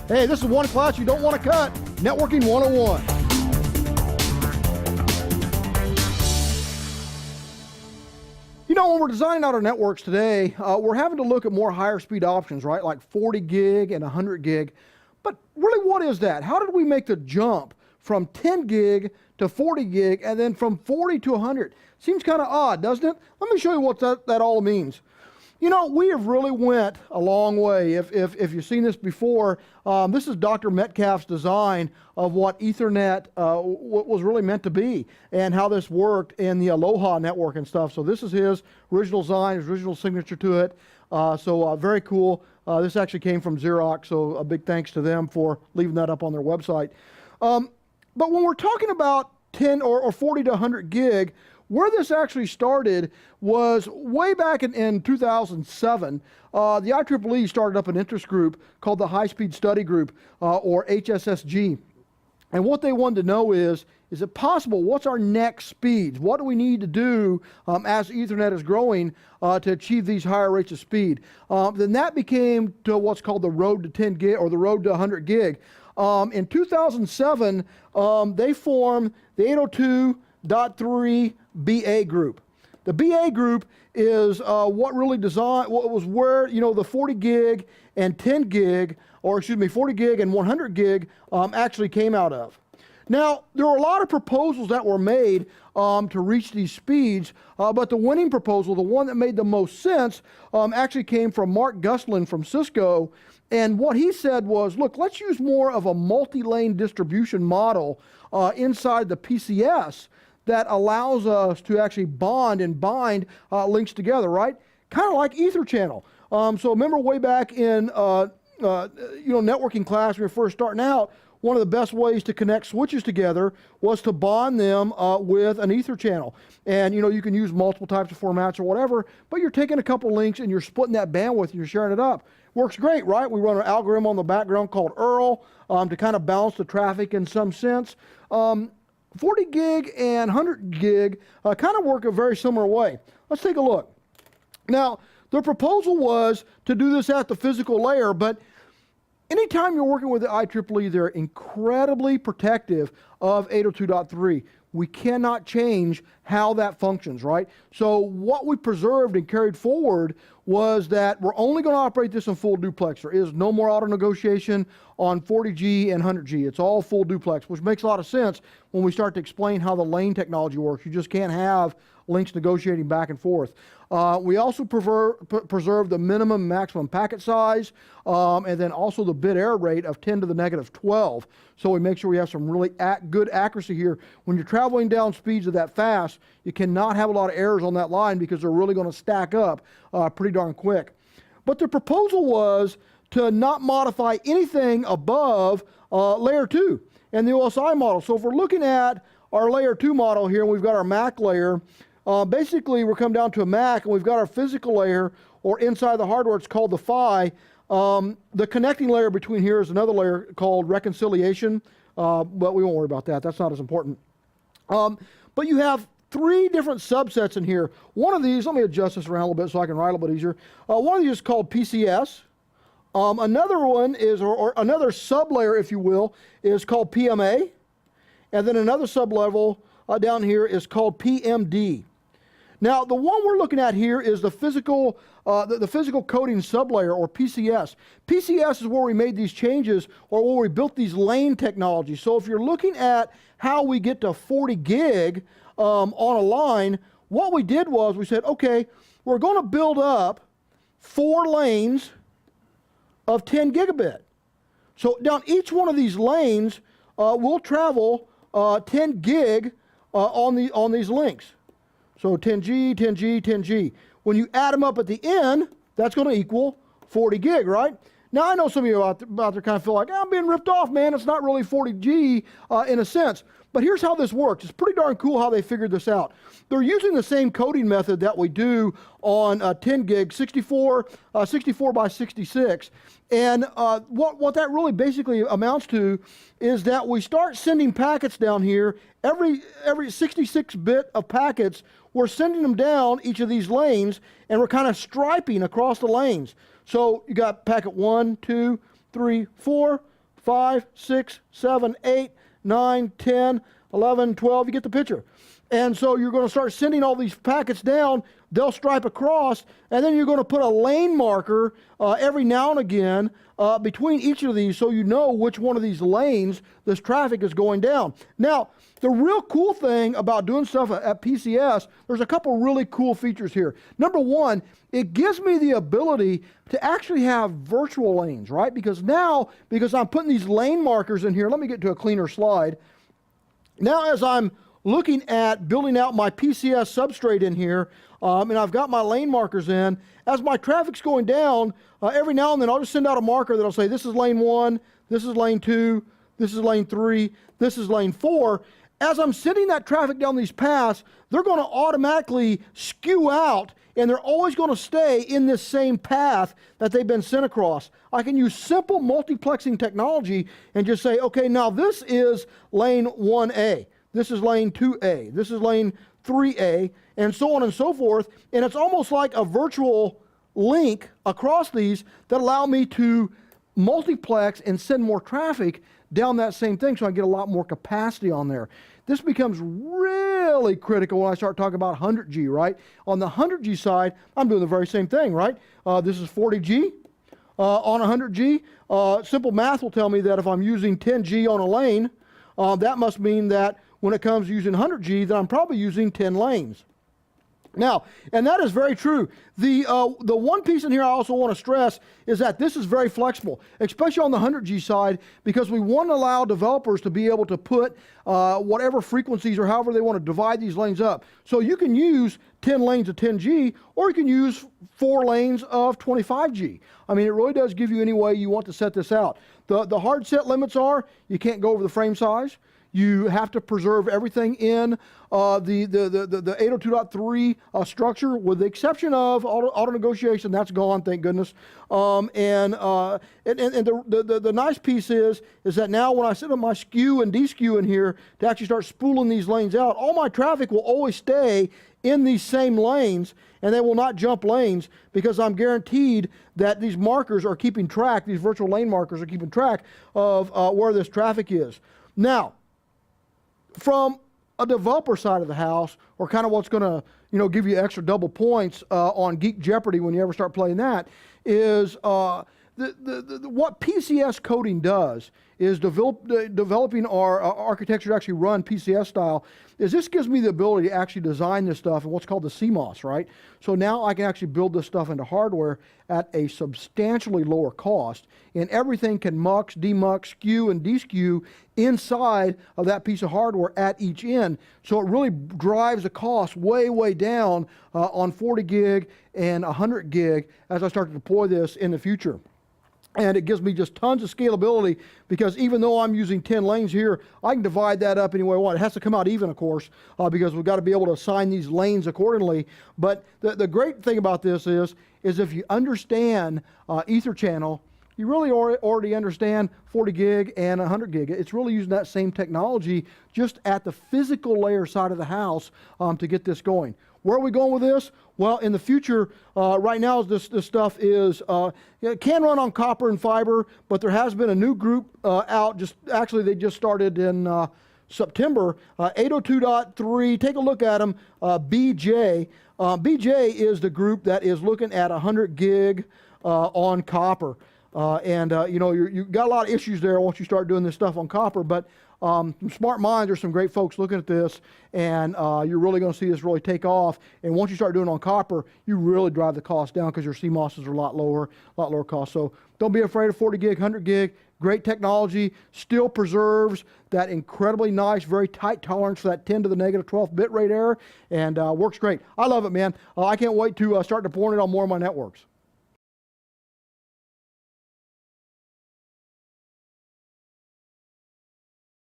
Hey, this is one class you don't want to cut. Networking 101. You know, when we're designing out our networks today, we're having to look at more higher speed options, right? Like 40 gig and 100 gig. But really, what is that? How did we make the jump from 10 gig to 40 gig and then from 40 to 100? Seems kind of odd, doesn't it? Let me show you what that all means. You know, we have really went a long way. If you've seen this before, this is Dr. Metcalf's design of what Ethernet what was really meant to be and how this worked in the Aloha network and stuff. So this is his original design, his original signature to it. Very cool. This actually came from Xerox, so a big thanks to them for leaving that up on their website. But when we're talking about 10 or 40 to 100 gig, where this actually started was way back in 2007. The IEEE started up an interest group called the High Speed Study Group, or HSSG. And what they wanted to know is it possible? What's our next speeds? What do we need to do as Ethernet is growing to achieve these higher rates of speed? Then that became to what's called the road to 10 gig or the road to 100 gig. In 2007, they formed the 802.3 BA group. The BA group is what was where, you know, the 40 gig and 10 gig, or excuse me, 40 gig and 100 gig actually came out of. Now, there were a lot of proposals that were made to reach these speeds, but the winning proposal, the one that made the most sense, actually came from Mark Gustlin from Cisco. And what he said was, look, let's use more of a multi-lane distribution model inside the PCS that allows us to actually bond and bind links together, right? Kind of like Ether channel. So remember way back in networking class when we were first starting out, one of the best ways to connect switches together was to bond them with an Ether channel. And you know, you can use multiple types of formats or whatever, but you're taking a couple links and you're splitting that bandwidth and you're sharing it up. Works great, right? We run an algorithm on the background called Earl to kind of balance the traffic in some sense. 40 gig and 100 gig kind of work a very similar way. Let's take a look. Now, the proposal was to do this at the physical layer, but anytime you're working with the IEEE, they're incredibly protective of 802.3. We cannot change how that functions, right? So what we preserved and carried forward was that we're only going to operate this in full duplex. There is no more auto negotiation on 40G and 100G. It's all full duplex, which makes a lot of sense when we start to explain how the lane technology works. You just can't have links negotiating back and forth. We also preserve the minimum and maximum packet size, and then also the bit error rate of 10 to the negative 12. So we make sure we have some really good accuracy here. When you're traveling down speeds of that fast, you cannot have a lot of errors on that line because they're really going to stack up pretty darn quick. But the proposal was to not modify anything above layer 2 and the OSI model. So if we're looking at our layer 2 model here, and we've got our MAC layer, basically we're coming down to a MAC and we've got our physical layer, or inside the hardware it's called the PHY. The connecting layer between here is another layer called reconciliation, but we won't worry about that. That's not as important. But you have 3 different subsets in here. One of these, let me adjust this around a little bit so I can write a little bit easier. One of these is called PCS. Another one is, or another sublayer, if you will, is called PMA. And then another sublevel down here is called PMD. Now, the one we're looking at here is the physical coding sublayer, or PCS. PCS is where we made these changes, or where we built these lane technologies. So if you're looking at how we get to 40 gig on a line, what we did was we said, okay, we're going to build up 4 lanes of 10 gigabit. So down each one of these lanes, we'll travel 10 gig on these links. So 10G, 10G, 10G. When you add them up at the end, that's going to equal 40 gig, right? Now, I know some of you out there kind of feel like, I'm being ripped off, man. It's not really 40G in a sense. But here's how this works. It's pretty darn cool how they figured this out. They're using the same coding method that we do on 10 gig, 64 by 66. And what that really basically amounts to is that we start sending packets down here. Every 66 bit of packets, we're sending them down each of these lanes, and we're kind of striping across the lanes. So you got packet 1, 2, 3, 4, 5, 6, 7, 8, 9, 10, 11, 12. You get the picture. And so you're going to start sending all these packets down. They'll stripe across, and then you're going to put a lane marker every now and again between each of these so you know which one of these lanes this traffic is going down. Now, the real cool thing about doing stuff at PCS, there's a couple really cool features here. Number one, it gives me the ability to actually have virtual lanes, right? Because now, because I'm putting these lane markers in here, let me get to a cleaner slide. Now, as I'm looking at building out my PCS substrate in here, and I've got my lane markers in, as my traffic's going down, every now and then I'll just send out a marker that'll say, this is lane 1, this is lane 2, this is lane 3, this is lane 4. As I'm sending that traffic down these paths, they're going to automatically skew out, and they're always going to stay in this same path that they've been sent across. I can use simple multiplexing technology and just say, okay, now this is lane 1A. This is lane 2A, this is lane 3A, and so on and so forth. And it's almost like a virtual link across these that allow me to multiplex and send more traffic down that same thing so I get a lot more capacity on there. This becomes really critical when I start talking about 100G, right? On the 100G side, I'm doing the very same thing, right? This is 40G on 100G. Simple math will tell me that if I'm using 10G on a lane, that must mean that when it comes to using 100G, that I'm probably using 10 lanes. Now, and that is very true. The one piece in here I also want to stress is that this is very flexible, especially on the 100G side, because we want to allow developers to be able to put whatever frequencies or however they want to divide these lanes up. So you can use 10 lanes of 10G, or you can use 4 lanes of 25G. I mean, it really does give you any way you want to set this out. The hard set limits are, you can't go over the frame size. You have to preserve everything in the 802.3 structure, with the exception of auto negotiation. That's gone, thank goodness. And the nice piece is that now when I set up my skew and deskew in here to actually start spooling these lanes out, all my traffic will always stay in these same lanes, and they will not jump lanes, because I'm guaranteed that these markers are keeping track, these virtual lane markers are keeping track of where this traffic is. Now, from a developer side of the house, or kind of what's going to, give you extra double points on Geek Jeopardy when you ever start playing that, is what PCS coding does is developing our architecture to actually run PCS style, is this gives me the ability to actually design this stuff in what's called the CMOS, right? So now I can actually build this stuff into hardware at a substantially lower cost, and everything can mux, demux, skew, and deskew inside of that piece of hardware at each end. So it really drives the cost way, way down on 40 gig and 100 gig as I start to deploy this in the future. And it gives me just tons of scalability, because even though I'm using 10 lanes here, I can divide that up any way I want. It has to come out even, of course, because we've got to be able to assign these lanes accordingly. But the great thing about this is if you understand Ether channel, you really already understand 40 gig and 100 gig. It's really using that same technology just at the physical layer side of the house to get this going. Where are we going with this? Well, in the future, right now this stuff is, it can run on copper and fiber, but there has been a new group out, they just started in September, 802.3, take a look at them, BJ. BJ is the group that is looking at 100 gig on copper. You've got a lot of issues there once you start doing this stuff on copper, but some smart minds, there's some great folks looking at this, and you're really going to see this really take off. And once you start doing it on copper, you really drive the cost down, because your CMOSs are a lot lower cost. So don't be afraid of 40 gig, 100 gig. Great technology, still preserves that incredibly nice, very tight tolerance for that 10 to the negative 12th bit rate error, and works great. I love it, man. I can't wait to start deploying it on more of my networks.